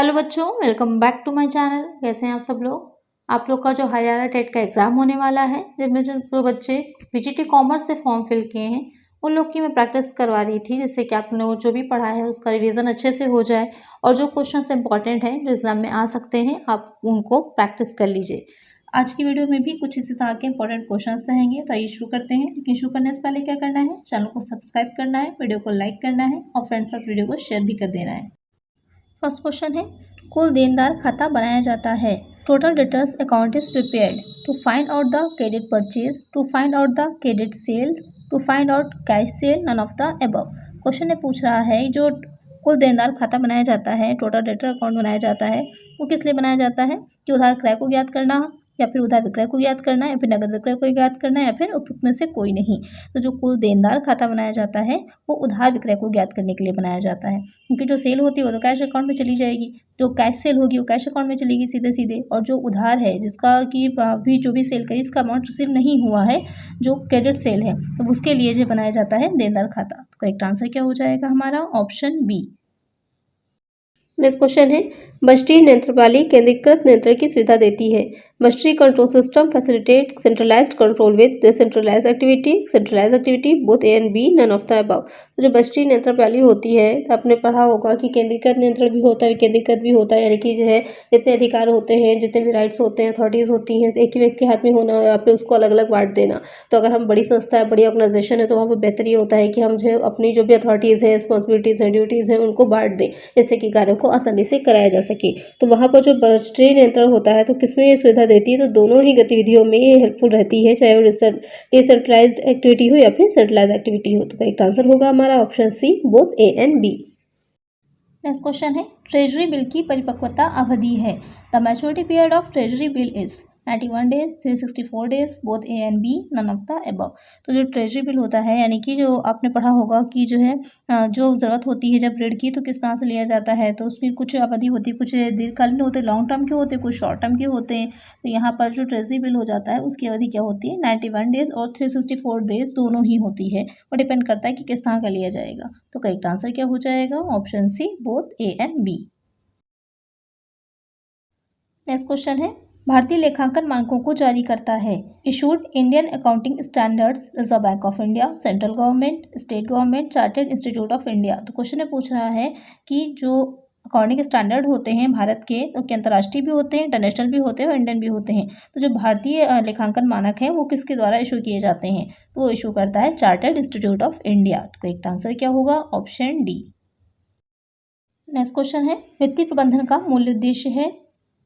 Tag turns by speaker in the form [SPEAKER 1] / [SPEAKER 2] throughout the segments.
[SPEAKER 1] Hello बच्चों, welcome back to my channel. कैसे हैं आप सब लोग। आप लोग का जो हरियाणा टेट का एग्ज़ाम होने वाला है, जिनमें जो बच्चे पीजीटी कॉमर्स से फॉर्म फिल किए हैं उन लोग की मैं प्रैक्टिस करवा रही थी, जिससे कि आपने वो जो भी पढ़ा है उसका रिवीजन अच्छे से हो जाए और जो क्वेश्चंस इंपॉर्टेंट हैं जो एग्ज़ाम में आ सकते हैं आप उनको प्रैक्टिस कर लीजिए। आज की वीडियो में भी कुछ इसी तरह के इंपॉर्टेंट क्वेश्चंस रहेंगे, तो आइए शुरू करते हैं। लेकिन शुरू करने से पहले क्या करना है, चैनल को सब्सक्राइब करना है, वीडियो को लाइक करना है और फ्रेंड्स के साथ वीडियो को शेयर भी कर देना है। फर्स्ट क्वेश्चन है, कुल देनदार खाता बनाया जाता है। Total debtors account is prepared to find out the credit purchase, to find out the credit sale, to find out cash sale, none of the above. Question ने पूछ रहा है जो कुल देनदार खाता बनाया जाता है, टोटल डेटर अकाउंट बनाया जाता है, वो किस लिए बनाया जाता है कि उधार क्रय को ज्ञात करना या फिर उधार विक्रय को ज्ञात करना या फिर नगद विक्रय को ज्ञात करना या फिर उपयुक्त में से कोई नहीं। तो जो कुल देनदार खाता बनाया जाता है वो उधार विक्रय को ज्ञात करने के लिए बनाया जाता है, क्योंकि जो सेल होती है वो तो कैश अकाउंट में चली जाएगी, जो कैश सेल होगी वो कैश अकाउंट में चलेगी सीधे सीधे, और जो उधार है जिसका कि भी जो भी सेल करी इसका अमाउंट रिसीव नहीं हुआ है, जो क्रेडिट सेल है, तो उसके लिए जो बनाया जाता है देनदार खाता। तो करेक्ट आंसर क्या हो जाएगा हमारा, ऑप्शन बी। नेक्स्ट क्वेश्चन है, मशीन यंत्र वाली केंद्रीकृत नियंत्रण की सुविधा देती है। Machinery control system facilitate centralised control with decentralised activity both A and B, none of the above. तो जो मशीनरी नियंत्रण वाली होती है, आपने पढ़ा होगा कि केंद्रीकृत नियंत्रण भी होता है, विकेंद्रीकृत भी होता है, यानी कि जो है जितने अधिकार होते हैं, जितने भी राइट्स होते हैं, अथॉरिटीज़ होती हैं, एक ही व्यक्ति के हाथ में होना या फिर उसको अलग अलग बांट देना। तो अगर हम बड़ी संस्था है, बड़ी ऑर्गेनाइजेशन है, तो वहाँ पर बेहतर ये होता है कि हम जो अपनी जो भी अथॉरिटीज़ हैं, रिस्पॉन्सिबिलिटीज़ हैं, ड्यूटीज़ हैं, उनको बांट दें, जिससे कि कार्यों को आसानी से कराया जा सके। तो वहाँ पर जो मशीनरी नियंत्रण होता है तो किसमें ये सुविधा देती है, तो दोनों ही गतिविधियों में ये हेल्पफुल रहती है, चाहे वो डिसेंट्रलाइज्ड एक्टिविटी हो या फिर सेंट्रलाइज्ड एक्टिविटी हो। तो करेक्ट आंसर होगा हमारा option C, both A and B. Next question है, ट्रेजरी बिल की परिपक्वता अवधि है। The maturity period of treasury bill is 91 days, 364 days, both A and B, none of the above. तो जो ट्रेजरी बिल होता है, यानी कि जो आपने पढ़ा होगा कि जो है जो ज़रूरत होती है जब ऋण की तो किस तरह से लिया जाता है, तो उसमें कुछ अवधि होती है, कुछ दीर्घकालीन होते हैं, लॉन्ग टर्म के होते हैं, कुछ शॉर्ट टर्म के होते हैं। तो यहाँ पर जो ट्रेजरी बिल हो जाता है उसकी अवधि क्या होती है, 91 डेज और 364 डेज दोनों ही होती है, और डिपेंड करता है कि किस तरह का लिया जाएगा। तो करेक्ट आंसर क्या हो जाएगा, option C, both A and B. Next question है, भारतीय लेखांकन मानकों को जारी करता है। Issued Indian accounting standards, reserve bank of India, central government, state government, chartered institute of India. तो क्वेश्चन में पूछ रहा है कि जो अकाउंटिंग स्टैंडर्ड होते हैं भारत के, तो के अंतर्राष्ट्रीय भी होते हैं, इंटरनेशनल भी होते हैं और इंडियन भी होते हैं। तो जो भारतीय लेखांकन मानक है वो किसके द्वारा इशू किए जाते हैं, तो वो इशू करता है चार्टर्ड इंस्टीट्यूट ऑफ इंडिया। तो करेक्ट आंसर क्या होगा, ऑप्शन डी। नेक्स्ट क्वेश्चन है, वित्तीय प्रबंधन का मूल उद्देश्य है।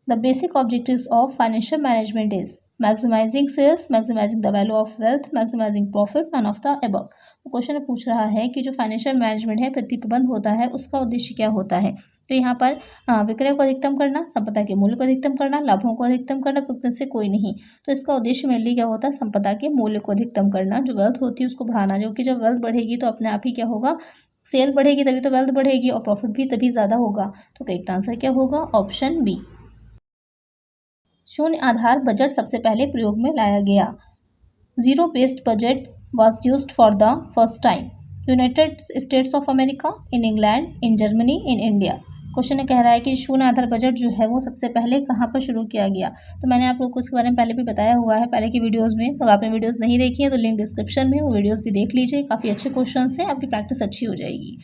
[SPEAKER 1] The basic objectives of financial management is maximizing sales, maximizing the value of wealth, maximizing profit, none of the above। तो क्वेश्चन पूछ रहा है कि जो फाइनेंशियल मैनेजमेंट है, वित्तीय प्रबंध होता है, उसका उद्देश्य क्या होता है। तो यहाँ पर विक्रय को अधिकतम करना, संपदा के मूल्य को अधिकतम करना, लाभों को अधिकतम करना, भुगतान से कोई नहीं। तो इसका उद्देश्य मेनली क्या होता है, संपदा के मूल्य को अधिकतम करना, जो वेल्थ होती है उसको बढ़ाना, जो कि जब वेल्थ बढ़ेगी तो अपने आप ही क्या होगा, सेल बढ़ेगी तभी तो वेल्थ बढ़ेगी और प्रॉफिट भी तभी ज़्यादा होगा। तो करेक्ट आंसर क्या होगा, ऑप्शन बी। शून्य आधार बजट सबसे पहले प्रयोग में लाया गया। Zero based budget was used for the first time. United states of America, in England, in Germany, in India. Question कह रहा है कि शून्य आधार बजट जो है वो सबसे पहले कहाँ पर शुरू किया गया। तो मैंने आप लोग को उसके बारे में पहले भी बताया हुआ है पहले की वीडियोज़ में, तो आपने वीडियोज़ नहीं देखी है तो लिंक डिस्क्रिप्शन में, वो वीडियोज़ भी देख लीजिए, काफ़ी अच्छे क्वेश्चन हैं, आपकी प्रैक्टिस अच्छी हो जाएगी।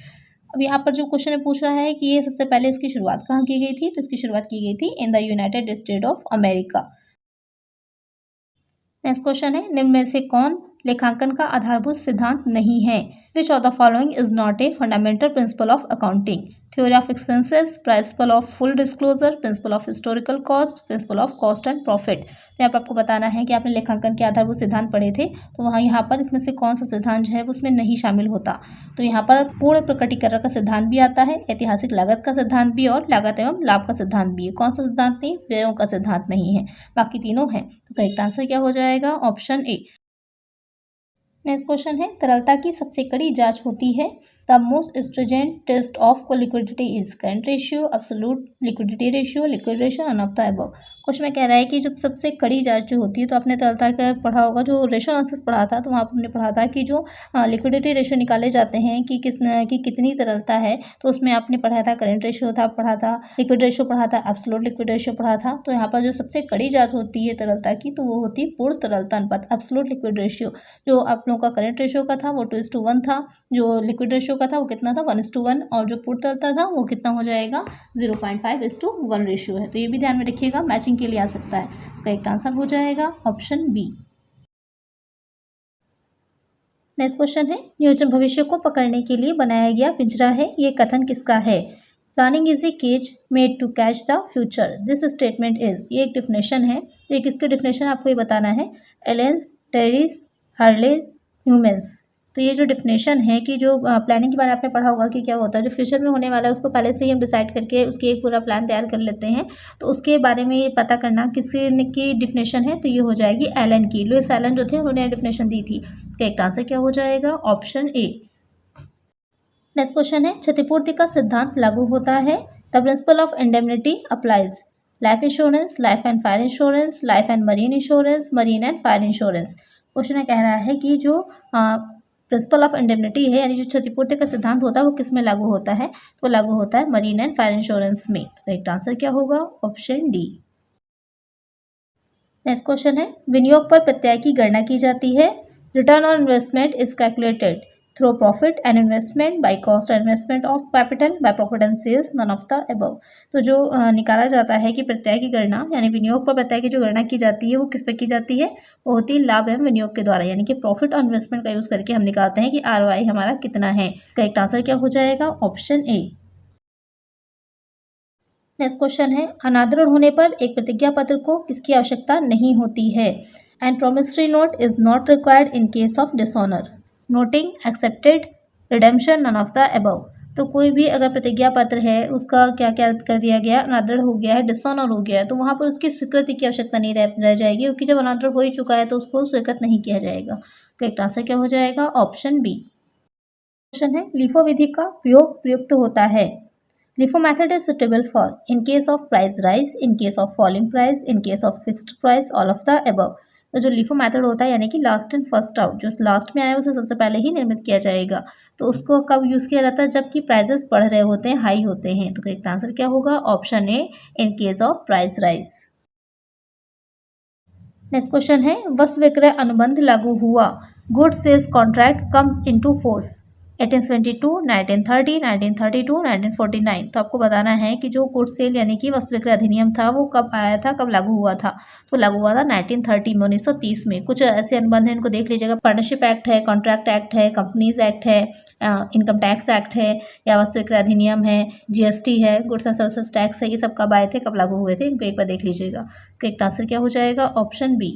[SPEAKER 1] अब यहाँ पर जो क्वेश्चन पूछ रहा है कि ये सबसे पहले इसकी शुरुआत कहाँ की गई थी, तो इसकी शुरुआत की गई थी in the United state of America. Next question है, निम्न में से कौन लेखांकन का आधारभूत सिद्धांत नहीं है। Which of the following is not a fundamental principle of accounting. Theory of expenses, principle of full disclosure, principle of historical cost, principle of cost and profit. तो यहाँ पर आपको बताना है कि आपने लेखांकन के आधारभूत सिद्धांत पढ़े थे, तो वहाँ यहाँ पर इसमें से कौन सा सिद्धांत जो है वो उसमें नहीं शामिल होता। तो यहाँ पर पूर्ण प्रकटीकरण का सिद्धांत भी आता है, ऐतिहासिक लागत का सिद्धांत भी और लागत एवं लाभ का सिद्धांत भी है। कौन सा सिद्धांत नहीं, व्ययों का सिद्धांत नहीं है, बाकी तीनों हैं। तो करेक्ट आंसर क्या हो जाएगा, ऑप्शन ए। नेक्स्ट क्वेश्चन है, तरलता की सबसे कड़ी जांच होती है। The most stringent test of liquidity is current ratio, absolute liquidity ratio, liquid ratio, none of the above. Question में कह रहा है कि जब सबसे कड़ी जांच जो होती है, तो आपने तरलता का पढ़ा होगा, जो रेशियो एनालिसिस पढ़ा था, तो वहाँ पर हमने पढ़ा था कि जो लिक्विडिटी रेशियो निकाले जाते हैं कि कितनी तरलता है, तो उसमें आपने पढ़ा था करंट रेशियो था, पढ़ा था लिक्विड रेशियो, पढ़ा था एब्सोल्यूट लिक्विड रेशियो पढ़ा था। तो यहाँ पर जो सबसे कड़ी जांच होती है तरलता की, तो वो होती है पूर्ण तरलता अनुपात, एब्सोल्यूट लिक्विड रेशियो। जो आप लोगों का करंट रेशियो का था वो 2:1 था, जो लिक्विड रेशियो का था वो कितना था 1:1, और जो पूर्ण तरलता था वो कितना हो जाएगा 0.5:1 रेशियो है। तो ये भी ध्यान में रखिएगा, मैचिंग के लिए आ सकता है। करेक्ट आंसर हो जाएगा ऑप्शन बी। नेक्स्ट क्वेश्चन है, नियोजन भविष्य को पकड़ने के लिए बनाया गया पिंजरा है, ये कथन किसका है? Planning is a cage made to catch the future, this statement is, ये एक डिफिनेशन है। तो ये किसके डिफिनेशन आपको ये बताना है? एलेंस, टेरिस, हार्लेज, ह्यूमेंस। तो ये जो डिफिनेशन है कि जो प्लानिंग के बारे में आपने पढ़ा होगा कि क्या होता है, जो फ्यूचर में होने वाला है उसको पहले से ही हम डिसाइड करके उसकी एक पूरा प्लान तैयार कर लेते हैं। तो उसके बारे में ये पता करना की डिफिनेशन है, तो ये हो जाएगी एलन की। लुइस एलन जो थे उन्होंने डिफिनेशन दी थी। करेक्ट आंसर क्या हो जाएगा? Option A. नेक्स्ट क्वेश्चन है, क्षतिपूर्ति का सिद्धांत लागू होता है। The principle of indemnity applies. Life insurance, life and fire insurance, life and marine insurance, marine and fire insurance. Question में कह रहा है कि जो प्रिंसिपल ऑफ इंडेमनिटी है, यानी जो क्षतिपूर्ति का सिद्धांत होता है वो किस में लागू होता है? तो लागू होता है मरीन एंड फायर इंश्योरेंस में। करेक्ट आंसर क्या होगा? Option D. नेक्स्ट क्वेश्चन है, विनियोग पर प्रत्यय की गणना की जाती है। Return on investment is calculated through profit and investment, by cost and investment of capital, by profit and sales, none of the above. तो जो निकाला जाता है कि प्रत्यय की गणना, यानी विनियोग पर प्रत्यय की जो गणना की जाती है वो किस पे की जाती है? वो होती है लाभ एवं विनियोग के द्वारा, यानी कि प्रॉफिट और इन्वेस्टमेंट का यूज करके हम निकालते हैं कि ROI हमारा कितना है। करेक्ट आंसर क्या हो जाएगा? Option A. नेक्स्ट क्वेश्चन है, अनादृढ़ होने पर एक प्रतिज्ञा पत्र को किसकी आवश्यकता नहीं होती है? And promissory note is not required in case of dishonour, noting, accepted, redemption, none of the above. तो कोई भी अगर प्रतिज्ञा पत्र है उसका क्या क्या कर दिया गया, अनादृढ़ हो गया है, डिसऑनर हो गया है, तो वहाँ पर उसकी स्वीकृति की आवश्यकता नहीं रह जाएगी, क्योंकि जब अनादृढ़ हो ही चुका है तो उसको स्वीकृत नहीं किया जाएगा। करेक्ट आंसर क्या हो जाएगा? Option B. क्वेश्चन है, लिफो विधि का प्रयोग प्रयुक्त होता है। LIFO method is suitable for in case of price rise, in case of falling price, in case of fixed price, all of the above। तो जो LIFO मेथड होता है, यानी कि लास्ट इन फर्स्ट आउट, जो लास्ट में आया उसे सबसे पहले ही निर्मित किया जाएगा। तो उसको कब यूज़ किया जाता है? जबकि प्राइजेस बढ़ रहे होते हैं, हाई होते हैं। तो करेक्ट आंसर क्या होगा? Option A, in case of price rise. Next question है, वस्तु विक्रय अनुबंध लागू हुआ। Good sales contract comes into force 1872, 1930, 1932, 1949। तो आपको बताना है कि जो गुड सेल यानी कि वस्तु विक्रय अधिनियम था वो कब आया था, कब लागू हुआ था? तो लागू हुआ था 1930 में, 1930 में। कुछ ऐसे अनुबंध हैं, इनको देख लीजिएगा। पार्टनरशिप एक्ट है, कॉन्ट्रैक्ट एक्ट है, कंपनीज एक्ट है, इनकम टैक्स एक्ट है, या वस्तु विक्रय अधिनियम है, GST है, गुड्स एंड सर्विसेज टैक्स है। ये सब कब आए थे, कब लागू हुए थे, इनको एक बार देख लीजिएगा। करेक्ट आंसर क्या हो जाएगा? Option B.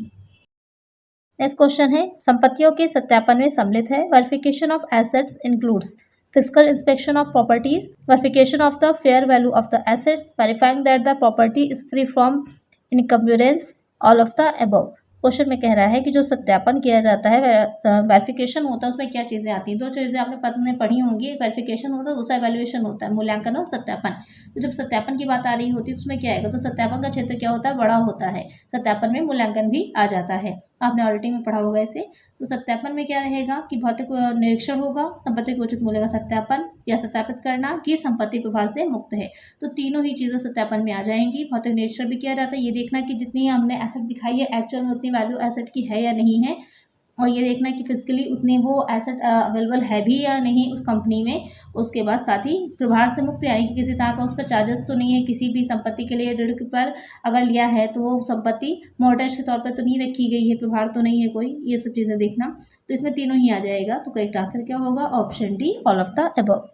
[SPEAKER 1] नेक्स्ट क्वेश्चन है, संपत्तियों के सत्यापन में सम्मिलित है। Verification of assets includes physical inspection of properties, verification of the fair value of the assets, verifying that the property is free from encumbrance, all of the above. Question में कह रहा है कि जो सत्यापन किया जाता है, वेरिफिकेशन होता है, उसमें क्या चीज़ें आती हैं? दो चीज़ें आपने पढ़ने पढ़ी होंगी, एक वेरिफिकेशन होता है, दूसरा एवेल्युएशन होता है, मूल्यांकन और सत्यापन। तो जब सत्यापन की बात आ रही होती है तो उसमें क्या आएगा? तो सत्यापन का क्षेत्र क्या होता है? बड़ा होता है। सत्यापन में मूल्यांकन भी आ जाता है, आपने ऑडिटिंग में पढ़ा होगा इसे। तो सत्यापन में क्या रहेगा कि भौतिक निरीक्षण होगा, संपत्ति के उचित मूल्य का सत्यापन या सत्यापित करना कि संपत्ति प्रभार से मुक्त है। तो तीनों ही चीज़ें सत्यापन में आ जाएंगी। भौतिक निरीक्षण भी किया जाता है, ये देखना कि जितनी हमने एसेट दिखाई है एक्चुअल में उतनी वैल्यू एसेट की है या नहीं है, और ये देखना कि फिजिकली उतने वो एसेट अवेलेबल है भी या नहीं उस कंपनी में। उसके बाद साथ ही प्रभार से मुक्त, यानी कि किसी तरह का उस पर चार्जेस तो नहीं है, किसी भी संपत्ति के लिए ऋण पर अगर लिया है तो वो संपत्ति मोर्टगेज के तौर पर तो नहीं रखी गई है, प्रभार तो नहीं है कोई, ये सब चीज़ें देखना। तो इसमें तीनों ही आ जाएगा। तो करेक्ट आंसर क्या होगा? Option D, all of the above.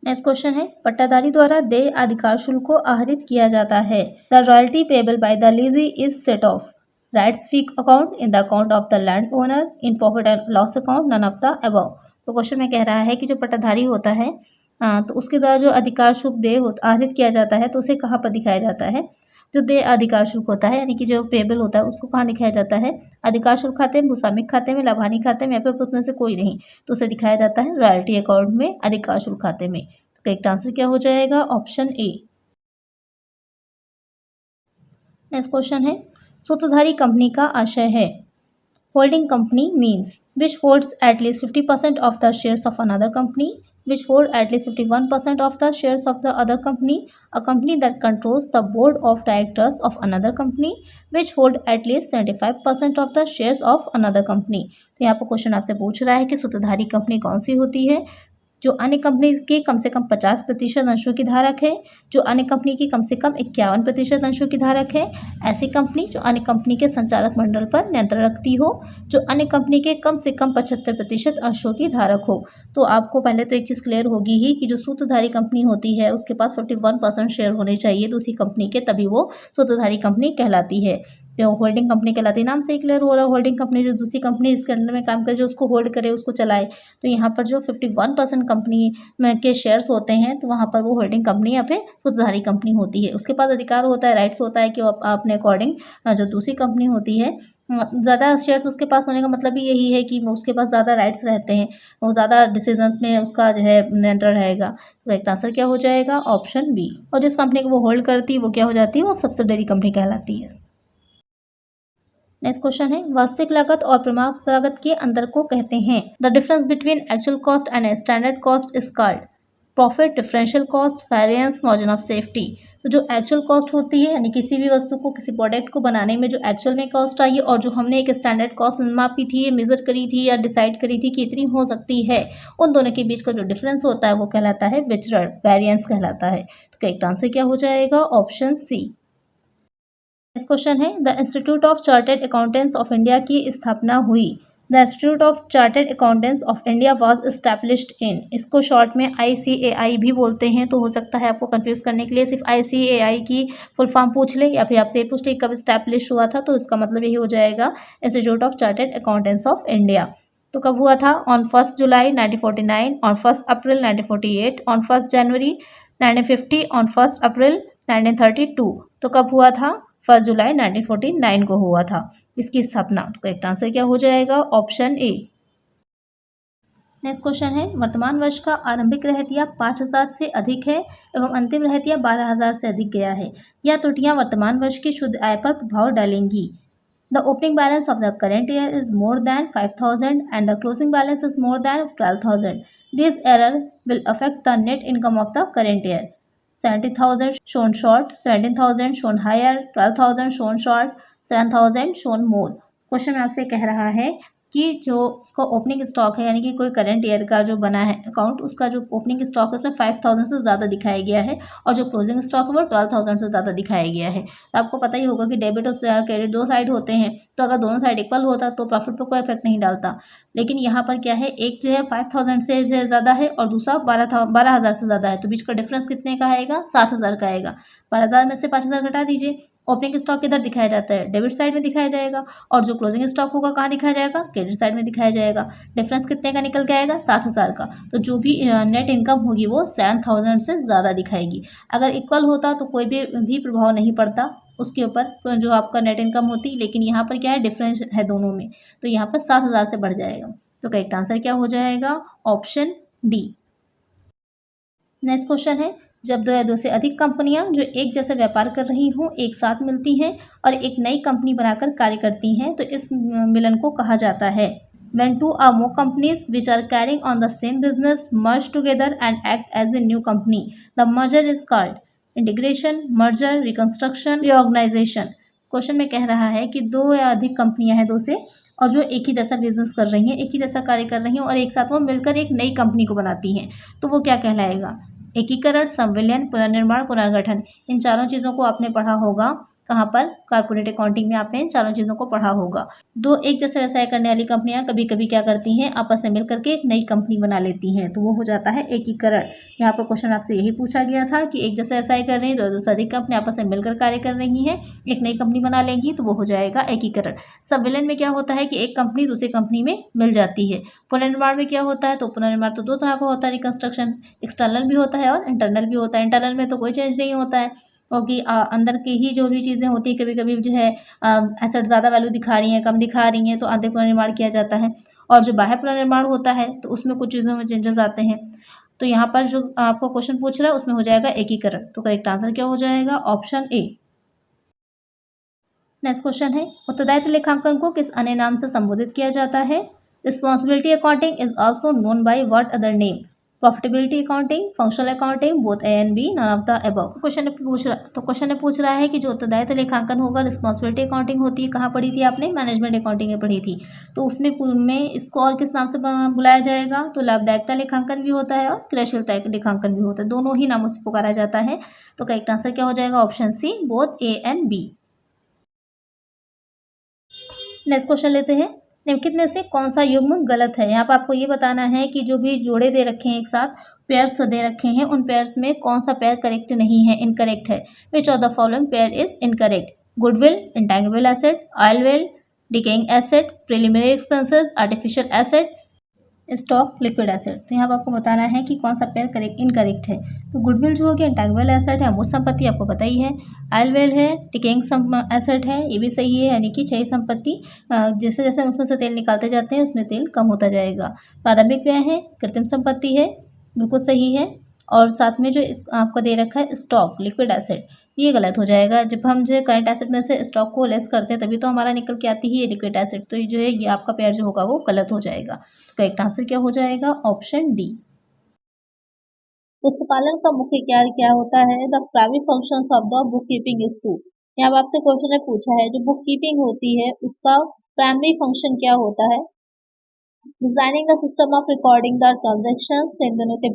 [SPEAKER 1] Next question है, पट्टादारी द्वारा देय अधिकार शुल्क को आहरित किया जाता है। The royalty payable by the lessee is set off rights fee account, in the account of the land owner, in profit and loss account, none of the above. तो क्वेश्चन में कह रहा है कि जो पट्टाधारी होता है तो उसके द्वारा जो अधिकार शुल्क देय आहरित किया जाता है तो उसे कहाँ पर दिखाया जाता है? जो देय अधिकार शुल्क होता है यानी कि जो पेबल होता है उसको कहाँ दिखाया जाता है? अधिकार शुल्क खाते में, भूस्वामिक खाते में, लाभानी खाते में, या फिर उसमें से कोई नहीं तो उसे दिखाया जाता है रॉयल्टी अकाउंट में, अधिकार शुल्क खाते में। तो करेक्ट आंसर क्या हो जाएगा? Option A. नेक्स्ट क्वेश्चन है, सूत्रधारी कंपनी का आशय है। Holding company means which holds at least 50% of the shares of another company, which hold at least 51% of the shares of the other company, a company that controls the board of directors of another company, which hold at least 75% of the shares of another company। तो यहाँ पर question आपसे पूछ रहा है कि सूत्रधारी company कौन सी होती है? जो अन्य कंपनी के कम से कम 50% अंशों की धारक है, जो अन्य कंपनी की कम से कम 51% अंशों की धारक है, ऐसी कंपनी जो अन्य कंपनी के संचालक मंडल पर नियंत्रण रखती हो, जो अन्य कंपनी के कम से कम 75% अंशों की धारक हो। तो आपको पहले तो एक चीज़ क्लियर होगी ही कि जो सूत्रधारी कंपनी होती है उसके पास 51% शेयर होने चाहिए दूसरी कंपनी के, तभी वो सूत्रधारी कंपनी कहलाती है। जो होल्डिंग कंपनी कहलाती है, नाम से ही क्लियर हो रहा है, होल्डिंग कंपनी जो दूसरी कंपनी इसके अंडर में काम करे, जो उसको होल्ड करे, उसको चलाए। तो यहाँ पर जो 51% कंपनी में के शेयर्स होते हैं तो वहाँ पर वो होल्डिंग कंपनी या फिर सूत्रधारी कंपनी होती है। उसके पास अधिकार होता है, राइट्स होता है कि वो अपने अकॉर्डिंग जो दूसरी कंपनी होती है, ज़्यादा शेयर्स उसके पास होने का मतलब ही यही है कि उसके पास ज़्यादा राइट्स रहते हैं, वो ज़्यादा डिसीजंस में उसका जो है नियंत्रण रहेगा। तो एक आंसर क्या हो जाएगा? Option B. और जिस कंपनी को वो होल्ड करती है वो क्या हो जाती है? वो सब्सिडरी कंपनी कहलाती है। नेक्स्ट क्वेश्चन है, वास्तविक लागत और प्रमाणित लागत के अंतर को कहते हैं। The difference between actual cost and standard cost is called profit, differential cost, variance, margin of safety. तो जो एक्चुअल कॉस्ट होती है यानी किसी भी वस्तु को, किसी प्रोडक्ट को बनाने में जो एक्चुअल में कॉस्ट आई है और जो हमने एक स्टैंडर्ड कॉस्ट मापी थी, मेजर करी थी या डिसाइड करी थी कि इतनी हो सकती है, उन दोनों के बीच का जो डिफरेंस होता है वो कहलाता है विचरण, वेरिएंस कहलाता है। तो करेक्ट आंसर क्या हो जाएगा? Option C. नेक्स्ट क्वेश्चन है, the institute of chartered accountants of India की स्थापना हुई। The institute of chartered accountants of India was established in, इसको शॉर्ट में ICAI भी बोलते हैं। तो हो सकता है आपको कंफ्यूज करने के लिए सिर्फ ICAI की फुल फॉर्म पूछ ले या फिर आपसे ये पूछ ले कब इस्टेब्लिश हुआ था, तो इसका मतलब यही हो जाएगा institute of chartered accountants of India. तो कब हुआ था? On 1 July 1949, on 1 April 1948, on 1 January 1950, on 1 अप्रैल 1932। तो कब हुआ था? 1 जुलाई 1949 को हुआ था इसकी स्थापना। तो करेक्ट आंसर क्या हो जाएगा? Option A. नेक्स्ट क्वेश्चन है, वर्तमान वर्ष का आरंभिक रहतिया 5000 से अधिक है एवं अंतिम रहतिया 12000 से अधिक गया है। यह त्रुटियां वर्तमान वर्ष की शुद्ध आय पर प्रभाव डालेंगी। The opening balance of the current year is more than 5000 and the closing balance is more than 12000। This error will affect the net income of the current year. 70,000 shown short, 17,000 shown higher, 12,000 shown short, 7,000 shown more। Question आपसे कह रहा है कि जो उसका opening stock है यानी कि कोई करंट ईयर का जो बना है अकाउंट, उसका जो ओपनिंग स्टॉक है उसमें 5,000 से ज़्यादा दिखाया गया है और जो क्लोजिंग स्टॉक है वो 12,000 से ज़्यादा दिखाया गया है। तो आपको पता ही होगा कि डेबिट और क्रेडिट दो साइड होते हैं, तो अगर दोनों साइड इक्वल होता तो प्रॉफिट पर कोई इफेक्ट नहीं डालता। लेकिन यहाँ पर क्या है, एक जो है 5,000 से ज़्यादा है और दूसरा 12,000 से ज़्यादा है, तो बीच का डिफरेंस कितने का आएगा? 7,000 का आएगा। 12,000 में से 5,000 घटा दीजिए। ओपनिंग स्टॉक किधर दिखाया जाता है? डेबिट साइड में दिखाया जाएगा और जो क्लोजिंग स्टॉक होगा कहाँ दिखाया जाएगा? क्रेडिट साइड में दिखाया जाएगा। डिफरेंस कितने का निकल के आएगा? 7,000 का। तो जो भी नेट इनकम होगी वो 7,000 से ज़्यादा दिखाएगी। अगर इक्वल होता तो कोई भी प्रभाव नहीं पड़ता उसके ऊपर जो आपका नेट इनकम होती, लेकिन यहाँ पर क्या है, डिफरेंस है दोनों में, तो यहाँ पर 7,000 से बढ़ जाएगा। तो करेक्ट आंसर क्या हो जाएगा? Option D. नेक्स्ट क्वेश्चन है, जब दो या दो से अधिक कंपनियां जो एक जैसा व्यापार कर रही हों एक साथ मिलती हैं और एक नई कंपनी बनाकर कार्य करती हैं तो इस मिलन को कहा जाता है। When two or more companies which are carrying on the same business merge together and act as a new company, the merger is called integration, merger, reconstruction, reorganization। Question में कह रहा है कि दो या अधिक कंपनियां हैं, दो से, और जो एक ही जैसा बिजनेस कर रही हैं, एक ही जैसा कार्य कर रही हैं और एक साथ वो मिलकर एक नई कंपनी को बनाती हैं, तो वो क्या कहलाएगा? एकीकरण, संविलयन, पुनर्निर्माण, पुनर्गठन। इन चारों चीज़ों को आपने पढ़ा होगा कहाँ पर? कॉर्पोरेट अकाउंटिंग में आपने इन चारों चीज़ों को पढ़ा होगा। दो एक जैसे व्यवसाय करने वाली कंपनियां कभी कभी क्या करती हैं, आपस में मिलकर के एक नई कंपनी बना लेती हैं, तो वो हो जाता है एकीकरण। यहाँ पर क्वेश्चन आपसे यही पूछा गया था कि एक जैसा व्यवसाय कर रही हैं, दो से अधिक कंपनी आपस में मिलकर कार्य कर रही हैं, एक नई कंपनी बना लेंगी, तो वो हो जाएगा एकीकरण। संविलयन में क्या होता है कि एक कंपनी दूसरी कंपनी में मिल जाती है। पुनर्निर्माण में क्या होता है, तो पुनर्निर्माण तो दो तरह का होता है, रिकंस्ट्रक्शन, एक्सटर्नल भी होता है और इंटरनल भी होता है। इंटरनल में तो कोई चेंज नहीं होता है, क्योंकि अंदर की ही जो भी चीज़ें होती हैं कभी कभी जो है एसेट ज़्यादा वैल्यू दिखा रही हैं, कम दिखा रही हैं, तो आंतरिक पुनर्निर्माण किया जाता है। और जो बाह्य पुनर्निर्माण होता है तो उसमें कुछ चीज़ों में चेंजेस आते हैं। तो यहाँ पर जो आपको क्वेश्चन पूछ रहा है उसमें हो जाएगा एकीकरण। तो करेक्ट आंसर क्या हो जाएगा? Option A. नेक्स्ट क्वेश्चन है, उत्तरदायित्व लेखांकन को किस अन्य नाम से संबोधित किया जाता है? Responsibility accounting is also known by what other name? Profitability accounting, functional accounting, both A and B, none of the above. Question ने पूछ रहा है कि जो उत्तरदायित्व लेखांकन होगा, रिस्पॉन्सिबिलिटी अकाउंटिंग होती है, कहाँ पढ़ी थी आपने? मैनेजमेंट अकाउंटिंग में पढ़ी थी। तो उसमें इसको और किस नाम से बुलाया जाएगा? तो लाभदायकता लेखांकन भी होता है और क्रियाशीलता लेखांकन भी होता है, दोनों ही नामों से पुकारा जाता है। तो करेक्ट आंसर क्या हो जाएगा? Option C, both A and B. Next question लेते हैं, निम्नलिखित में से कौन सा युग्म गलत है? यहाँ पर आपको ये बताना है कि जो भी जोड़े दे रखे हैं एक साथ, पेयर्स दे रखे हैं, उन पेयर्स में कौन सा पेयर करेक्ट नहीं है, इनकरेक्ट है। Which of the following pair is incorrect? Goodwill, intangible asset, oil, decaying asset, preliminary expenses, artificial asset, stock, liquid asset. तो यहाँ पर आपको बताना है कि कौन सा पेयर करेक्ट इनकरेक्ट है। तो गुडविल जो हो गया इंटैंगिबल एसेट है, अमूर्त संपत्ति, आपको पता ही है। आयल है, डिकेइंग एसेट है, ये भी सही है, यानी कि क्षयी संपत्ति, जैसे जैसे उसमें से तेल निकालते जाते हैं उसमें तेल कम होता जाएगा। प्रारंभिक व्यय है, कृत्रिम संपत्ति है, बिल्कुल सही है। और साथ में जो आपको दे रखा है स्टॉक, लिक्विड एसेट, ये गलत हो जाएगा। जब हम जो है करंट एसेट में से स्टॉक को लेस करते हैं तभी तो हमारा निकल के आती है ये लिक्विड एसेट। तो ये जो है ये आपका पेयर जो होगा वो गलत हो जाएगा। तो करेक्ट आंसर क्या हो जाएगा? Option D. पुस्तकालन का मुख्य कार्य क्या होता है? The primary functions of the book keeping is to. यहाँ आपसे क्वेश्चन ने पूछा है जो बुक कीपिंग होती है उसका प्राइमरी फंक्शन क्या होता है? Designing the system of recording the transaction, इन दोनों के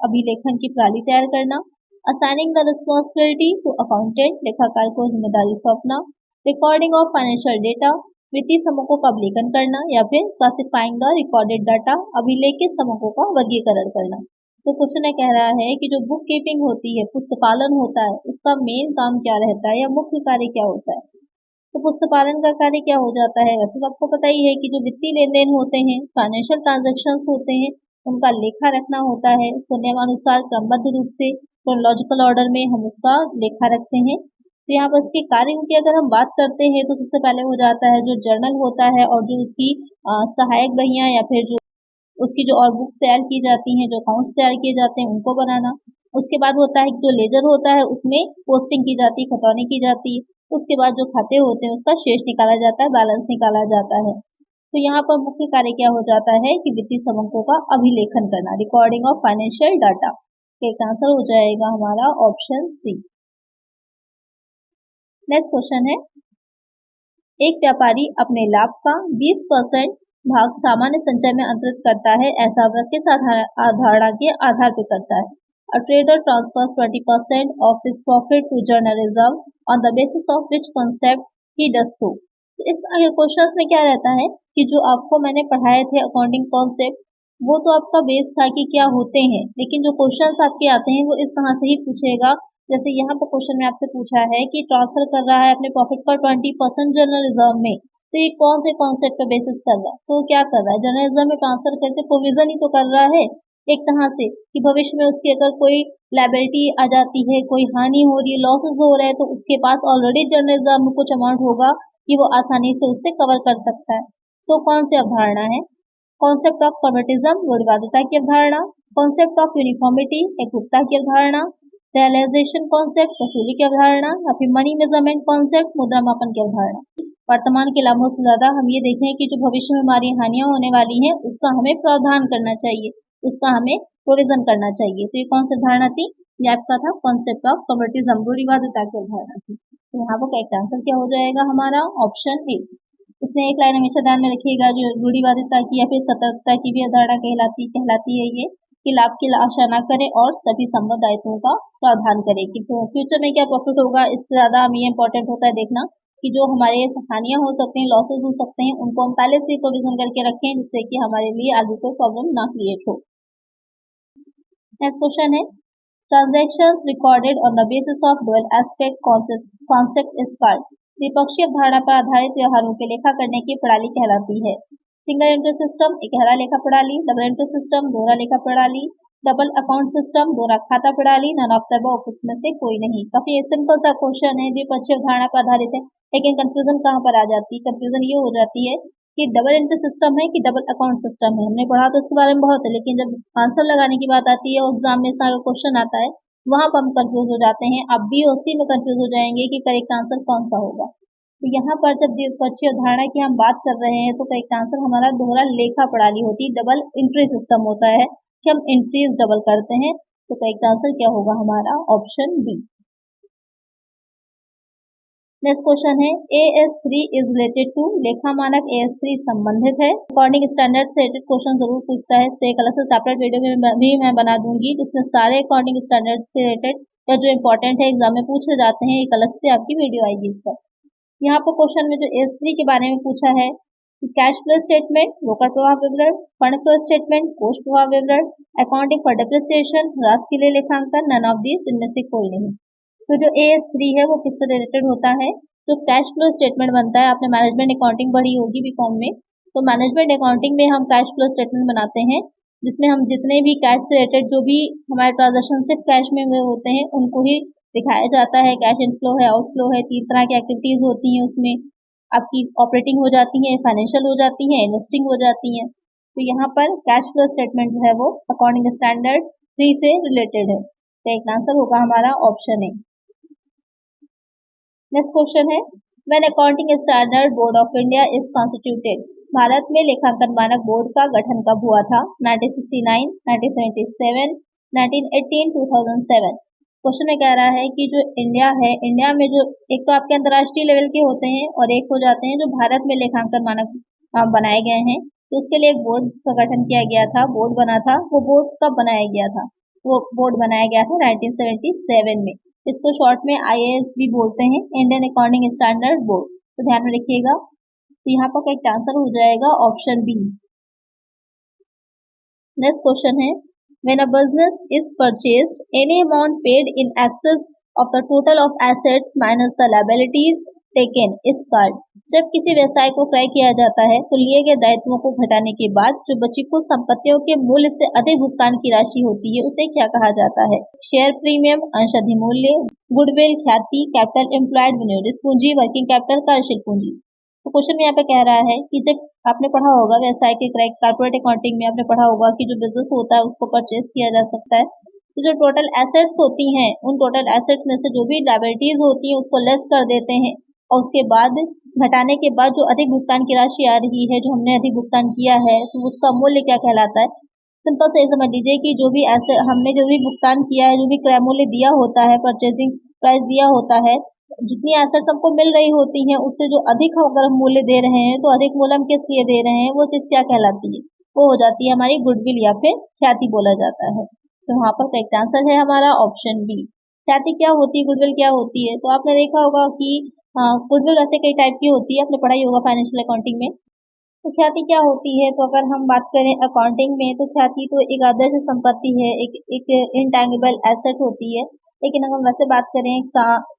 [SPEAKER 1] अभिलेखन की प्रणाली तैयार करना। Assigning the responsibility to accountant, लेखाकार को जिम्मेदारी सौंपना। रिकॉर्डिंग ऑफ फाइनेंशियल डेटा, वित्तीय समूहों का अभिलेखन करना। या फिर क्लासिफाइंग द रिकॉर्डेड डाटा, अभिलेखित समूहों का वर्गीकरण करना। तो क्वेश्चन कह रहा है कि जो बुक कीपिंग होती है, पुस्तकालन होता है, उसका मेन काम क्या रहता है या मुख्य कार्य क्या होता है? तो पुस्तकालन का कार्य क्या हो जाता है? वैसे तो आपको पता ही है कि जो वित्तीय लेन देन होते हैं, फाइनेंशियल ट्रांजेक्शंस होते हैं, उनका लेखा रखना होता है। तो नियमानुसार क्रमबद्ध रूप से क्रोनोलॉजिकल ऑर्डर में हम उसका लेखा रखते हैं। तो यहाँ पर इसके कार्यों की अगर हम बात करते हैं तो सबसे पहले हो जाता है जो जर्नल होता है और जो उसकी सहायक बहियां या फिर जो उसकी जो और बुक्स तैयार की जाती हैं, जो अकाउंट्स तैयार किए जाते हैं, उनको बनाना। उसके बाद होता है जो लेजर होता है उसमें पोस्टिंग की जाती है, खतौनी की जाती है। उसके बाद जो खाते होते हैं उसका शेष निकाला जाता है, बैलेंस निकाला जाता है। तो यहाँ पर मुख्य कार्य क्या हो जाता है कि वित्तीय समूहों का अभिलेखन करना, रिकॉर्डिंग ऑफ फाइनेंशियल डाटा। एक आंसर हो जाएगा हमारा ऑप्शन सी। नेक्स्ट क्वेश्चन है, एक व्यापारी अपने लाभ का 20% भाग सामान्य संचय में अंतरित करता है, ऐसा वह किस अवधारणा के आधार पर करता है? A trader transfers 20% of his profit to general reserve on the basis of which concept he does so. इस क्वेश्चन में क्या रहता है कि जो आपको मैंने पढ़ाए थे अकाउंटिंग कॉन्सेप्ट, वो तो आपका बेस था कि क्या होते हैं, लेकिन जो क्वेश्चंस आपके आते हैं वो इस तरह से ही पूछेगा। जैसे यहाँ पर क्वेश्चन में आपसे पूछा है कि ट्रांसफर कर रहा है अपने प्रॉफिट का 20% जनरल रिजर्व में, तो ये कौन से कॉन्सेप्ट पर बेसिस कर रहा है? तो क्या कर रहा है? जनरल रिजर्व में ट्रांसफर करके प्रोविजन ही तो कर रहा है एक तरह से कि भविष्य में उसकी अगर कोई लायबिलिटी आ जाती है, कोई हानि हो रही है, लॉसेस हो रहे हैं, तो उसके पास ऑलरेडी जनरल रिजर्व में कुछ अमाउंट होगा कि वो आसानी से उससे कवर कर सकता है। तो कौन सी अवधारणा है? कॉन्सेप्ट ऑफ कन्वर्टिज्म, रूढ़िवादिता की अवधारणा। कॉन्सेप्ट ऑफ यूनिफॉर्मिटी, एकरूपता की अवधारणा। रियलाइजेशन कॉन्सेप्ट, वसूली की अवधारणा। या फिर मनी मेजरमेंट कॉन्सेप्ट, मुद्रा मापन की अवधारणा। वर्तमान के लाभों से ज्यादा हम ये देखें कि जो भविष्य में हमारी हानियां होने वाली हैं उसका हमें प्रावधान करना चाहिए, उसका हमें प्रोविजन करना चाहिए। तो ये कौन सी धारणा थी? ये आपका था कॉन्सेप्ट ऑफ कन्वर्टिज्म, रूढ़िवादिता की अवधारणा थी। तो यहाँ पर करेक्ट आंसर क्या हो जाएगा हमारा? Option A. इसमें एक लाइन हमेशा ध्यान में रखिएगा, जो रूढ़िवादिता की या फिर सतर्कता की भी अवधारणा कहलाती है ये, कि लाभ की आशा न करें और सभी संबद्ध दायित्वों का प्रावधान करें कि फ्यूचर में क्या प्रॉफिट होगा। इससे ज्यादा हमें ये इंपॉर्टेंट होता है देखना कि जो हमारे हानियां हो सकते हैं, लॉसेस हो सकते हैं, उनको हम पहले से प्रोविजन करके रखें जिससे कि हमारे लिए आगे कोई प्रॉब्लम ना क्रिएट हो। नेक्स्ट क्वेश्चन है, transactions recorded on the basis of dual aspect concept is called. द्विपक्षीय अवधारणा पर आधारित व्यवहारों के लेखा करने की प्रणाली कहलाती है। सिंगल एंट्री सिस्टम, एक लेखा प्रणाली। डबल एंट्री सिस्टम, दोहरा लेखा प्रणाली। डबल अकाउंट सिस्टम, दोहरा खाता प्रणाली, नन ऑफ द अबव, इसमें से कोई नहीं। काफी सिंपल सा क्वेश्चन है, द्विपक्षीय अवधारणा पर आधारित है। लेकिन कंफ्यूजन कहाँ पर आ जाती है? कंफ्यूजन ये हो जाती है कि डबल एंट्री सिस्टम है कि डबल अकाउंट सिस्टम है। हमने पढ़ा तो इसके बारे में बहुत है, लेकिन जब आंसर लगाने की बात आती है और एग्जामिनेशन का क्वेश्चन आता है, वहां पर हम कंफ्यूज हो जाते हैं। आप भी उसी में कंफ्यूज हो जाएंगे कि करेक्ट आंसर कौन सा होगा। तो यहाँ पर जब द्विपक्षीय अवधारणा की हम बात कर रहे हैं तो करेक्ट आंसर हमारा दोहरा लेखा प्रणाली होती है, डबल एंट्री सिस्टम होता है कि हम एंट्रीज डबल करते हैं। तो करेक्ट आंसर क्या होगा हमारा? Option B. नेक्स्ट क्वेश्चन है AS3 इज रिलेटेड टू, लेखा मानक AS3 संबंधित है। अकॉर्डिंग स्टैंडर्ड से रिलेटेड क्वेश्चन जरूर पूछता है, इससे एक अलग से सेपरेट वीडियो में भी मैं बना दूंगी जिसमें सारे अकॉर्डिंग स्टैंडर्ड से रिलेटेड या जो इंपॉर्टेंट है एग्जाम में पूछे जाते हैं, एक अलग से आपकी वीडियो आएगी इस पर। यहाँ पर क्वेश्चन में जो AS3 के बारे में पूछा है, कैश फ्लो स्टेटमेंट, रोकड़ प्रवाह विवरण, फंड फ्लो स्टेटमेंट, कोष प्रवाह विवरण, अकाउंटिंग फॉर डिप्रिसिएशन, ह्रास के लिए लेखांकन, नन ऑफ दीज, इनमें से कोई नहीं। तो जो AS3 है वो किससे रिलेटेड होता है? जो कैश फ्लो स्टेटमेंट बनता है, आपने मैनेजमेंट अकाउंटिंग पढ़ी होगी बीकॉम में, तो मैनेजमेंट अकाउंटिंग में हम कैश फ्लो स्टेटमेंट बनाते हैं जिसमें हम जितने भी कैश से रिलेटेड जो भी हमारे ट्रांजेक्शन सिर्फ कैश में हुए होते हैं उनको ही दिखाया जाता है। कैश इनफ्लो है, आउटफ्लो है, 3 तरह की एक्टिविटीज होती हैं उसमें। आपकी ऑपरेटिंग हो जाती है, फाइनेंशियल हो जाती है, इन्वेस्टिंग हो जाती है। तो यहाँ पर कैश फ्लो स्टेटमेंट जो है वो अकॉर्डिंग स्टैंडर्ड 3 से रिलेटेड है। तो एक आंसर होगा हमारा ऑप्शन ए। नेक्स्ट क्वेश्चन है when accounting standard board of India is constituted, Bharat में लेखांकन मानक बोर्ड का गठन कब हुआ था? 1969, 1977, 1918, 2007। क्वेश्चन में कह रहा है कि जो इंडिया है, इंडिया में जो एक तो आपके अंतर्राष्ट्रीय लेवल के होते हैं और एक हो जाते हैं जो भारत में लेखांकन मानक बनाए गए हैं, तो उसके लिए एक बोर्ड का गठन किया गया था, बोर्ड बना था। वो बोर्ड कब बनाया गया था? वो बोर्ड बनाया गया था 1977 में। इसको शॉर्ट में IAS भी बोलते हैं, इंडियन अकाउंटिंग स्टैंडर्ड बोर्ड। तो ध्यान में रखिएगा। तो यहाँ पर करेक्ट आंसर हो जाएगा ऑप्शन बी। नेक्स्ट क्वेश्चन है when a business is purchased any amount paid in excess of the total of assets minus the liabilities taken इस कार्ड, जब किसी व्यवसाय को क्रय किया जाता है तो लिए गए दायित्वों को घटाने के बाद जो बची कुल संपत्तियों के मूल्य से अधिक भुगतान की राशि होती है उसे क्या कहा जाता है? शेयर प्रीमियम, अंश अधिमूल्य, गुडविल, ख्याति, कैपिटल एम्प्लॉयड, विनियोजित पूंजी, वर्किंग कैपिटल, कार्यशील पूंजी। तो क्वेश्चन यहाँ पे कह रहा है कि जब आपने पढ़ा होगा व्यवसाय के क्रय, कॉर्पोरेट अकाउंटिंग में आपने पढ़ा होगा कि जो बिजनेस होता है उसको परचेज किया जा सकता है, तो जो टोटल एसेट्स होती हैं उन टोटल एसेट्स में से जो भी लायबिलिटीज होती हैं उसको लेस कर देते हैं और उसके बाद घटाने के बाद जो अधिक भुगतान की राशि आ रही है, जो हमने अधिक भुगतान किया है, तो उसका मूल्य क्या कहलाता है? सिंपल से समझ लीजिए कि जो भी ऐसे हमने जो भी भुगतान किया है, जो भी क्रय मूल्य दिया होता है, परचेजिंग प्राइस दिया होता है, जितनी एसेट्स हमको मिल रही होती हैं उससे जो अधिक अगर हम मूल्य दे रहे हैं तो अधिक मूल्य हम किस लिए दे रहे हैं, वो चीज क्या कहलाती है? वो हो जाती है हमारी गुडविल या फिर ख्याति बोला जाता है। तो वहाँ पर करेक्ट आंसर है हमारा ऑप्शन बी। ख्याति क्या होती है, गुडविल क्या होती है? तो आपने देखा होगा कि गुडविल ऐसे कई टाइप की होती है, आपने पढ़ाई होगा फाइनेंशियल अकाउंटिंग में। तो ख्याति क्या होती है? तो अगर हम बात करें अकाउंटिंग में तो ख्याति तो एक आदर्श संपत्ति है, एक इनटैंगिबल एसेट होती है। लेकिन अगर हम वैसे बात करें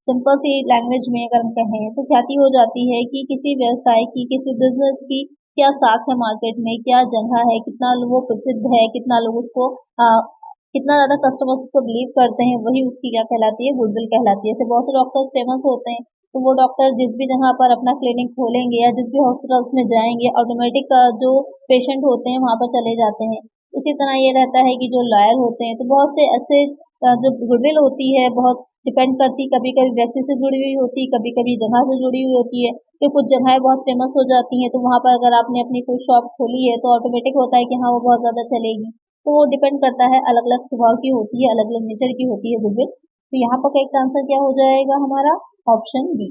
[SPEAKER 1] सिंपल सी लैंग्वेज में अगर हम कहें तो ख्याति हो जाती है कि किसी व्यवसाय की, किसी बिजनेस की क्या साख है मार्केट में, क्या जगह है, कितना वो प्रसिद्ध है, कितना लोग उसको कितना ज्यादा कस्टमर्स उसको बिलीव करते हैं, वही उसकी क्या कहलाती है? गुडविल कहलाती है। जैसे बहुत से डॉक्टर्स फेमस होते हैं तो वो डॉक्टर जिस भी जगह पर अपना क्लिनिक खोलेंगे या जिस भी हॉस्पिटल्स में जाएंगे ऑटोमेटिक जो पेशेंट होते हैं वहां पर चले जाते हैं। इसी तरह ये रहता है कि जो लॉयर होते हैं तो बहुत से ऐसे जो गुडविल होती है बहुत डिपेंड करती, कभी कभी व्यक्ति से जुड़ी हुई होती है, कभी कभी जगह से जुड़ी हुई होती है। तो कुछ जगहें बहुत फेमस हो जाती हैं तो वहां पर अगर आपने अपनी कोई शॉप खोली है तो ऑटोमेटिक होता है कि हाँ वो बहुत ज्यादा चलेगी। तो वो डिपेंड करता है, अलग अलग स्वभाव की होती है, अलग अलग नेचर की होती है गुडविल। तो यहाँ पर करेक्ट आंसर क्या हो जाएगा हमारा? Option B.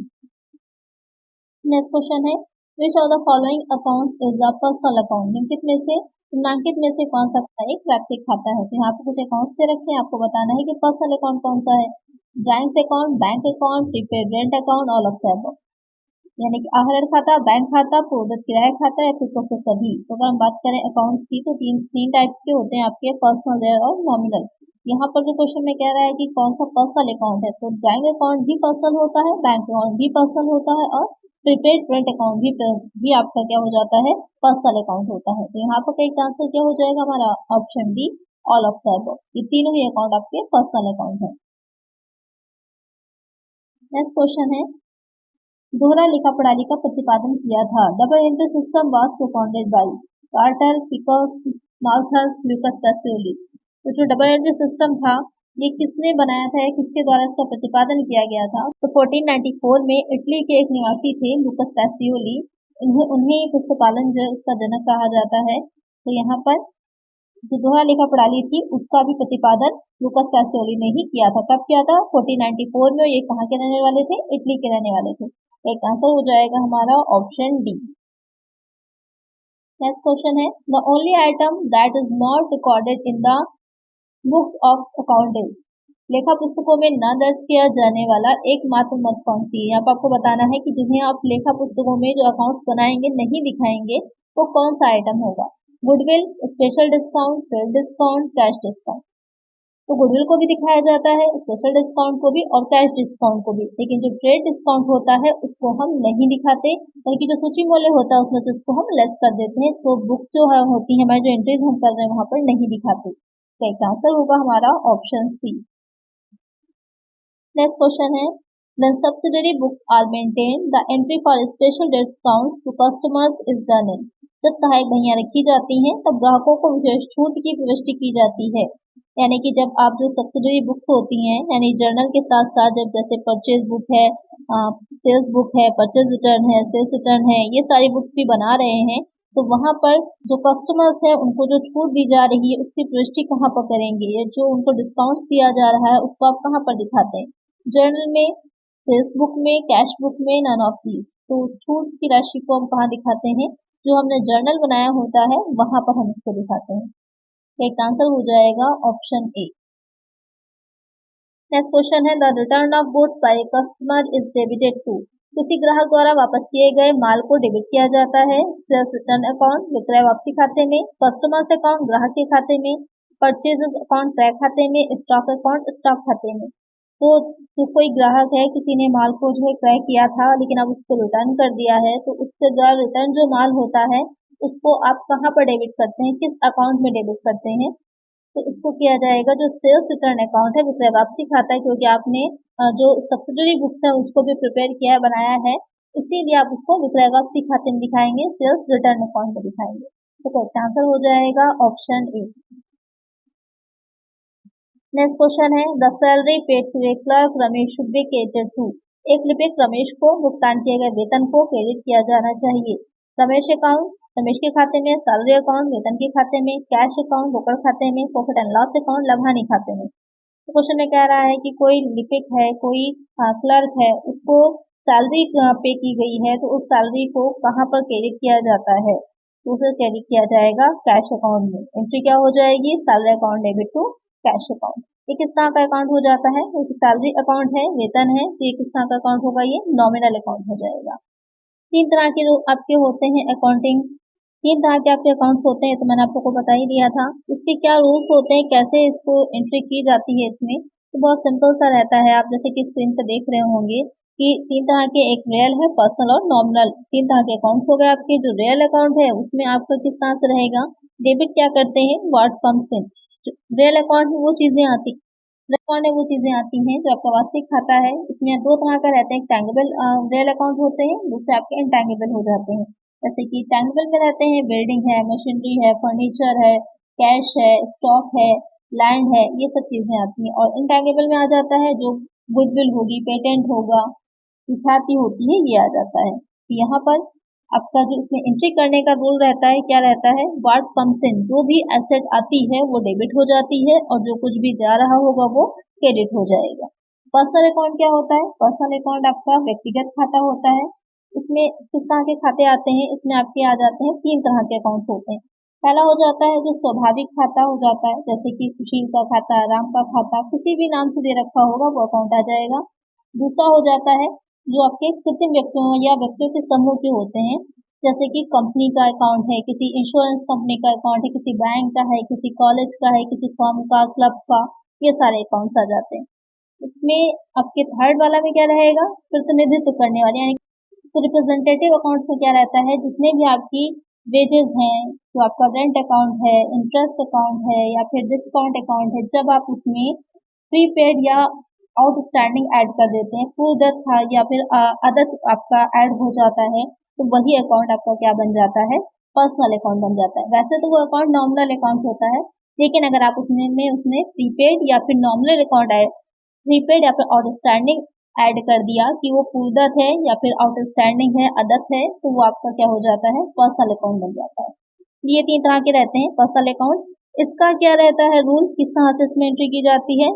[SPEAKER 1] नेक्स्ट क्वेश्चन है which of the following account is the personal account, निम्नलिखित में से निम्नलिखित में से कौन सा एक व्यक्तिगत खाता है? तो यहाँ पे कुछ अकाउंट्स दे रखे हैं, आपको बताना है कि पर्सनल अकाउंट कौन सा है। Drawings account, bank account, prepaid rent account, all of the above. यानी कि आहरण खाता, बैंक खाता, पूर्वदत्त किराया खाता या फिर सबसे सभी। तो अगर हम बात करें अकाउंट की तो तीन टाइप्स के होते हैं आपके, पर्सनल और नॉमिनल। यहाँ पर जो क्वेश्चन में कह रहा है कि कौन सा पर्सनल अकाउंट है, तो ड्राइंग अकाउंट भी पर्सनल होता है, बैंक अकाउंट भी पर्सनल होता है और प्रीपेड रेंट अकाउंट भी आपका क्या हो जाता है? पर्सनल अकाउंट होता है। तो यहाँ पर करेक्ट आंसर क्या हो जाएगा हमारा? Option D, all of the above. ये तीनों ही अकाउंट आपके पर्सनल अकाउंट है। नेक्स्ट क्वेश्चन है, दोहरा लेखा प्रणाली का प्रतिपादन किया था। Double entry system was propounded by Carter, Pickers, Malthus, Lucas Pacioli. तो जो डबल एंट्री सिस्टम था ये किसने बनाया था, किसके द्वारा इसका प्रतिपादन किया गया था? तो 1494 में इटली के एक निवासी थे लुकास पैसिओली, उन्हें पुस्तकालन जो उसका जनक कहा जाता है। तो यहाँ पर जो दोहरा लेखा प्रणाली थी उसका भी प्रतिपादन लुकास पैसिओली ने ही किया था। कब किया था? 1494 में। ये कहाँ के रहने वाले थे? इटली के रहने वाले थे। एक आंसर हो जाएगा हमारा ऑप्शन डी। नेक्स्ट क्वेश्चन है, the only item that is not recorded in the books of account is. लेखा पुस्तकों में न दर्ज किया जाने वाला एकमात्र मत कौन सी है? यहाँ पर आपको बताना है कि जिन्हें आप लेखा पुस्तकों में जो अकाउंट्स बनाएंगे नहीं दिखाएंगे वो कौन सा आइटम होगा? Goodwill, special discount, trade discount, cash discount. तो गुडविल को भी दिखाया जाता है, स्पेशल डिस्काउंट को भी और कैश डिस्काउंट को भी, लेकिन जो ट्रेड डिस्काउंट होता है उसको हम नहीं दिखाते, बल्कि जो सूची मूल्य होता है उसमें से उसको हम लेस कर देते हैं। तो बुक्स जो है होती है हमारी जो एंट्रीज हम कर रहे हैं वहां पर नहीं दिखाते। तो एक आंसर होगा हमारा ऑप्शन सी। नेक्स्ट क्वेश्चन है, when subsidiary books are maintained, the entry for special discounts to customers is done in। जब सहायक बहियां रखी जाती हैं तब ग्राहकों को विशेष छूट की प्रविष्टि की जाती है। यानी कि जब आप जो सब्सिडरी बुक्स होती हैं, यानी जर्नल के साथ साथ जब जैसे परचेज बुक है, सेल्स बुक है, परचेज रिटर्न है, सेल्स रिटर्न है, ये सारी बुक्स भी बना रहे हैं, तो वहां पर जो कस्टमर्स है उनको जो छूट दी जा रही है उसकी प्रविष्टि कहाँ पर करेंगे? ये जो उनको डिस्काउंट्स दिया जा रहा है उसको आप कहाँ पर दिखाते हैं? जर्नल में, सेल्स बुक में, कैश बुक में, नन ऑफ दीज। तो छूट की राशि को हम कहाँ दिखाते हैं? जो हमने जर्नल बनाया होता है वहां पर हम इसको दिखाते हैं। एक आंसर हो जाएगा ऑप्शन ए। नेक्स्ट क्वेश्चन है, the return of goods by customer is debited to. किसी ग्राहक द्वारा वापस किए गए माल को डेबिट किया जाता है सेल्स रिटर्न अकाउंट, विक्रय वापसी खाते में, कस्टमर्स अकाउंट ग्राहक के खाते में, परचेज अकाउंट क्रय खाते में, स्टॉक अकाउंट स्टॉक खाते में। तो जो कोई ग्राहक है, किसी ने माल को जो है क्रय किया था लेकिन अब उसको रिटर्न कर दिया है, तो उसके द्वारा रिटर्न जो माल होता है उसको आप कहाँ पर डेबिट करते हैं, किस अकाउंट में डेबिट करते हैं? तो इसको किया जाएगा जो सेल्स रिटर्न अकाउंट है, विक्रय वापसी खाता है, क्योंकि आपने जो सब्सिडरी बुक्स है उसको भी प्रिपेयर किया है, बनाया है, इसीलिए आप उसको विक्रय वापसी खाते में दिखाएंगे, सेल्स रिटर्न अकाउंट में दिखाएंगे। तो करेक्ट आंसर हो जाएगा ऑप्शन ए। नेक्स्ट क्वेश्चन है, the salary paid to a clerk Ramesh should be credited to. एक लिपिक रमेश को भुगतान किए गए वेतन को क्रेडिट किया जाना चाहिए। रमेश अकाउंट, रमेश के खाते में, सैलरी अकाउंट वेतन के खाते में, कैश अकाउंट रोकड़ खाते में, प्रॉफिट एंड लॉस अकाउंट लाभानी खाते में। तो क्वेश्चन में कह रहा है कि कोई लिपिक है, कोई क्लर्क है, उसको सैलरी पे की गई है, तो उस सैलरी को कहाँ पर क्रेडिट किया जाता है? तो उसे क्रेडिट किया जाएगा कैश अकाउंट में। एंट्री क्या हो जाएगी? Salary account debit to cash account. ये किस तरह का अकाउंट हो जाता है? ये सैलरी अकाउंट है, वेतन है, तो ये किस तरह का अकाउंट होगा? ये नॉमिनल अकाउंट हो जाएगा। तीन तरह के आपके होते हैं अकाउंटिंग, तीन तरह के आपके अकाउंट्स होते हैं, तो मैंने आप लोग को बता ही दिया था। इसके क्या रूल्स होते हैं, कैसे इसको एंट्री की जाती है इसमें? तो बहुत सिंपल सा रहता है। आप जैसे कि स्क्रीन पे देख रहे होंगे कि तीन तरह के, एक रियल है, पर्सनल और नॉमिनल, तीन तरह के अकाउंट्स हो गए आपके। जो रियल अकाउंट है उसमें आपका किस तरह से रहेगा? डेबिट क्या करते हैं? What comes in. Real account में वो चीजें आती अकाउंट में वो चीजें आती हैं जो आपका वास्तविक खाता है। इसमें दो तरह का रहते हैं, टैंगिबल रियल अकाउंट होते हैं, दूसरे आपके इनटैंगिबल हो जाते हैं। जैसे कि टैंगिबल में रहते हैं बिल्डिंग है, मशीनरी है, फर्नीचर है, कैश है, स्टॉक है, लैंड है, ये सब चीजें आती हैं। और इनटैंगिबल में आ जाता है जो गुडविल होगी, पेटेंट होगा, ख्याति होती है, ये आ जाता है। यहाँ पर आपका जो इसमें एंट्री करने का रूल रहता है, क्या रहता है? व्हाट कम्स इन, जो भी एसेट आती है वो डेबिट हो जाती है और जो कुछ भी जा रहा होगा वो क्रेडिट हो जाएगा। पर्सनल अकाउंट क्या होता है? पर्सनल अकाउंट आपका व्यक्तिगत खाता होता है। इसमें किस तरह के खाते आते हैं? इसमें आपके आ जाते हैं तीन तरह के अकाउंट होते हैं। पहला हो जाता है जो स्वाभाविक खाता हो जाता है, जैसे कि सुशील का खाता, राम का खाता, किसी भी नाम से दे रखा होगा वो अकाउंट आ जाएगा। दूसरा हो जाता है जो आपके कृत्रिम व्यक्तियों या व्यक्तियों के समूह के होते हैं, जैसे कि कंपनी का अकाउंट है, किसी इंश्योरेंस कंपनी का अकाउंट है, किसी बैंक का है, किसी कॉलेज का है, किसी फर्म का, क्लब का, ये सारे अकाउंट्स आ जाते हैं। इसमें आपके थर्ड वाला में क्या रहेगा? प्रतिनिधित्व करने वाले, यानी तो रिप्रेजेंटेटिव अकाउंट्स में क्या रहता है? जितने भी आपकी वेजेस हैं, तो आपका रेंट अकाउंट है, इंटरेस्ट अकाउंट है या फिर डिस्काउंट अकाउंट है, जब आप उसमें प्रीपेड या आउटस्टैंडिंग ऐड कर देते हैं, पूर्वदत्त था या फिर अदत्त आपका ऐड हो जाता है, तो वही अकाउंट आपका क्या बन जाता है, पर्सनल अकाउंट बन जाता है। वैसे तो वो अकाउंट नॉमिनल अकाउंट होता है, लेकिन अगर आप उसने प्रीपेड या फिर नॉमिनल अकाउंट ऐड, प्रीपेड या फिर आउटस्टैंडिंग ऐड कर दिया कि वो पूर्वदत्त है या फिर आउटस्टैंडिंग है, अदत्त है, तो वो आपका क्या हो जाता है, पर्सनल अकाउंट बन जाता है। ये 3 तरह के रहते हैं पर्सनल अकाउंट। इसका क्या रहता है रूल, किस तरह से इसमें एंट्री की जाती है,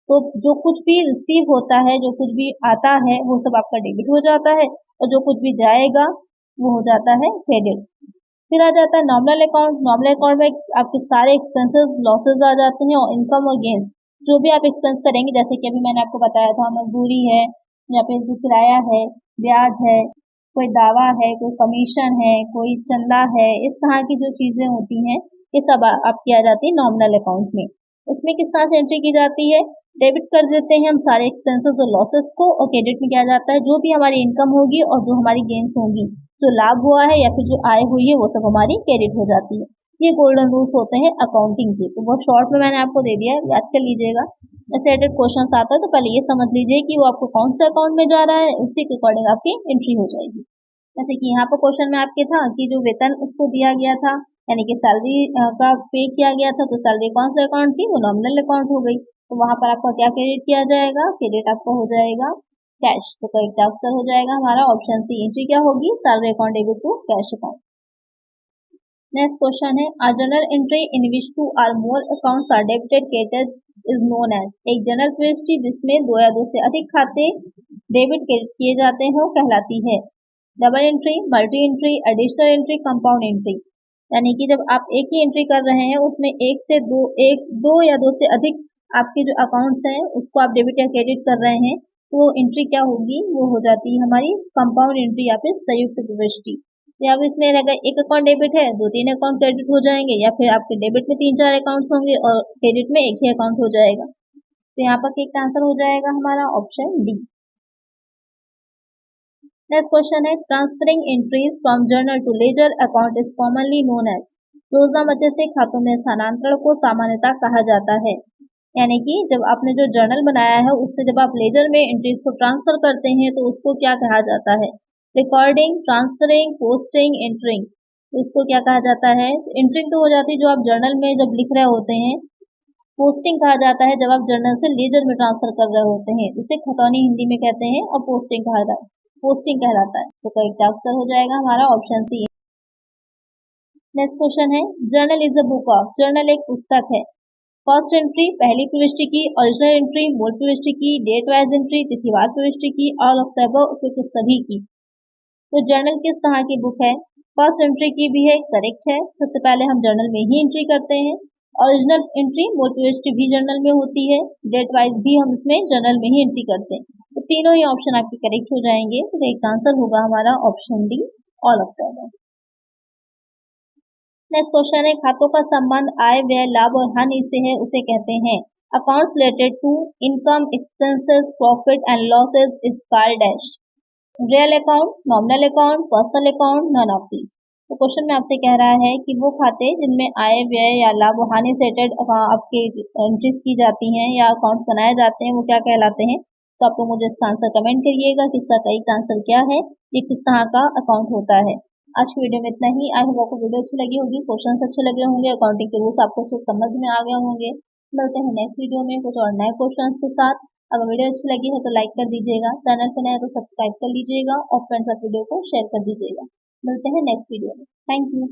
[SPEAKER 1] तो जो कुछ भी रिसीव होता है, जो कुछ भी आता है, वो सब आपका डेबिट हो जाता है, और जो कुछ भी जाएगा वो हो जाता है क्रेडिट। फिर आ जाता है नॉमिनल अकाउंट। नॉमिनल अकाउंट में आपके सारे एक्सपेंसेस लॉसेस आ जाते हैं, और इनकम और गेन्स जो भी आप एक्सपेंस करेंगे, जैसे कि अभी मैंने आपको बताया था, मजदूरी है या फिर जो किराया है, ब्याज है, कोई दावा है, कोई कमीशन है, कोई चंदा है, इस तरह की जो चीजें होती हैं, ये सब आप किया जाती है नॉमिनल अकाउंट में। इसमें किस तरह से एंट्री की जाती है, डेबिट कर देते हैं हम सारे एक्सपेंसेस और लॉसेस को, और क्रेडिट में क्या जाता है, जो भी हमारी इनकम होगी और जो हमारी गेन्स होंगी, जो लाभ हुआ है या फिर जो आय हुई है, वो सब हमारी क्रेडिट हो जाती है। ये गोल्डन रूल्स होते हैं अकाउंटिंग के, तो बहुत शॉर्ट में मैंने आपको दे दिया है, याद कर लीजिएगा। ऐसे एडेड क्वेश्चन आता है तो पहले ये समझ लीजिए कि वो आपको कौन से अकाउंट में जा रहा है, उसी के अकॉर्डिंग आपकी एंट्री हो जाएगी। जैसे कि यहाँ पर क्वेश्चन में आपके था कि जो वेतन उसको दिया गया था, यानी कि सैलरी का पे किया गया था, तो सैलरी कौन से अकाउंट थी, वो नॉमिनल अकाउंट हो गई, तो वहां पर आपका क्या क्रेडिट किया जाएगा, क्रेडिट आपका हो जाएगा कैश। तो करेक्ट आंसर हो जाएगा हमारा ऑप्शन सी, एंट्री क्या होगी, salary account debit to cash account. Next question है, a journal entry in which two or more accounts are debited credited is known as, एक जर्नल प्रविष्टि जिसमें दो या दो से अधिक खाते डेबिट क्रेडिट किए जाते हैं वो कहलाती है double entry, multi entry, additional entry, compound entry. यानी कि जब आप एक ही एंट्री कर रहे हैं, उसमें दो या दो से अधिक आपके जो अकाउंट्स हैं उसको आप डेबिट या क्रेडिट कर रहे हैं, तो एंट्री क्या होगी, वो हो जाती है हमारी कंपाउंड एंट्री या फिर संयुक्त प्रविष्टि। या अब इसमें अगर एक अकाउंट डेबिट है, दो तीन अकाउंट क्रेडिट हो जाएंगे, या फिर आपके डेबिट में तीन चार अकाउंट्स होंगे और क्रेडिट में एक ही अकाउंट हो जाएगा। तो यहाँ पर एक आंसर हो जाएगा हमारा ऑप्शन डी। नेक्स्ट क्वेश्चन है, transferring entries from journal to ledger account is commonly known as, रोजना बचत से खातों में स्थानांतरण को सामान्यतः कहा जाता है। यानी कि जब आपने जो जर्नल बनाया है उससे जब आप लेजर में एंट्रीज को ट्रांसफर करते हैं तो उसको क्या कहा जाता है, रिकॉर्डिंग, ट्रांसफरिंग, पोस्टिंग, एंटरिंग। तो इसको क्या कहा जाता है, एंटरिंग तो हो जाती है जो आप जर्नल में जब लिख रहे होते हैं, पोस्टिंग कहा जाता है जब आप जर्नल से लेजर में ट्रांसफर कर रहे होते हैं, उसे खतौनी हिंदी में कहते हैं, और पोस्टिंग कहलाता है। तो करेक्ट आंसर हो जाएगा हमारा ऑप्शन सी। नेक्स्ट क्वेश्चन है, journal is a book of, journal एक पुस्तक है। फर्स्ट एंट्री पहली प्रविष्टि की, ओरिजिनल एंट्री मूल प्रविष्टि की, डेट वाइज एंट्री तिथिवार प्रविष्टि की, ऑल ऑफ द अबव उपयुक्त सभी की। तो जर्नल किस तरह की बुक है, फर्स्ट एंट्री की भी है, करेक्ट है, सबसे पहले हम जर्नल में ही एंट्री करते हैं, ओरिजिनल एंट्री मूल प्रविष्टि भी जर्नल में होती है, डेट वाइज भी हम इसमें जर्नल में ही एंट्री करते हैं। तो तीनों ही ऑप्शन आपके करेक्ट हो जाएंगे, तो करेक्ट आंसर होगा हमारा option D, all of the above. Next question है, खातों का संबंध आय, व्यय, लाभ और हानि से है उसे कहते हैं, accounts related to income, expenses, profit and losses is called dash, real account, nominal account, personal account, none of these. तो क्वेश्चन में आपसे कह रहा है कि वो खाते जिनमें आय, व्यय या लाभ और हानि से रिलेटेड आपके एंट्रीज की जाती हैं या अकाउंट्स बनाए जाते हैं, वो क्या कहलाते हैं। तो आप लोग मुझे इसका आंसर कमेंट करिएगा कि इसका करेक्ट आंसर क्या है, ये किस तरह का अकाउंट होता है। आज की वीडियो में इतना ही। आई होप आपको वीडियो अच्छी लगी होगी, क्वेश्चंस अच्छे लगे होंगे, अकाउंटिंग के रूल्स आपको अच्छे समझ में आ गए होंगे। मिलते हैं नेक्स्ट वीडियो में कुछ और नए क्वेश्चंस के साथ। अगर वीडियो अच्छी लगी है तो लाइक कर दीजिएगा, चैनल पर नए तो सब्सक्राइब कर लीजिएगा और फ्रेंड्स साथ वीडियो को शेयर कर दीजिएगा। मिलते हैं नेक्स्ट वीडियो में। Thank you.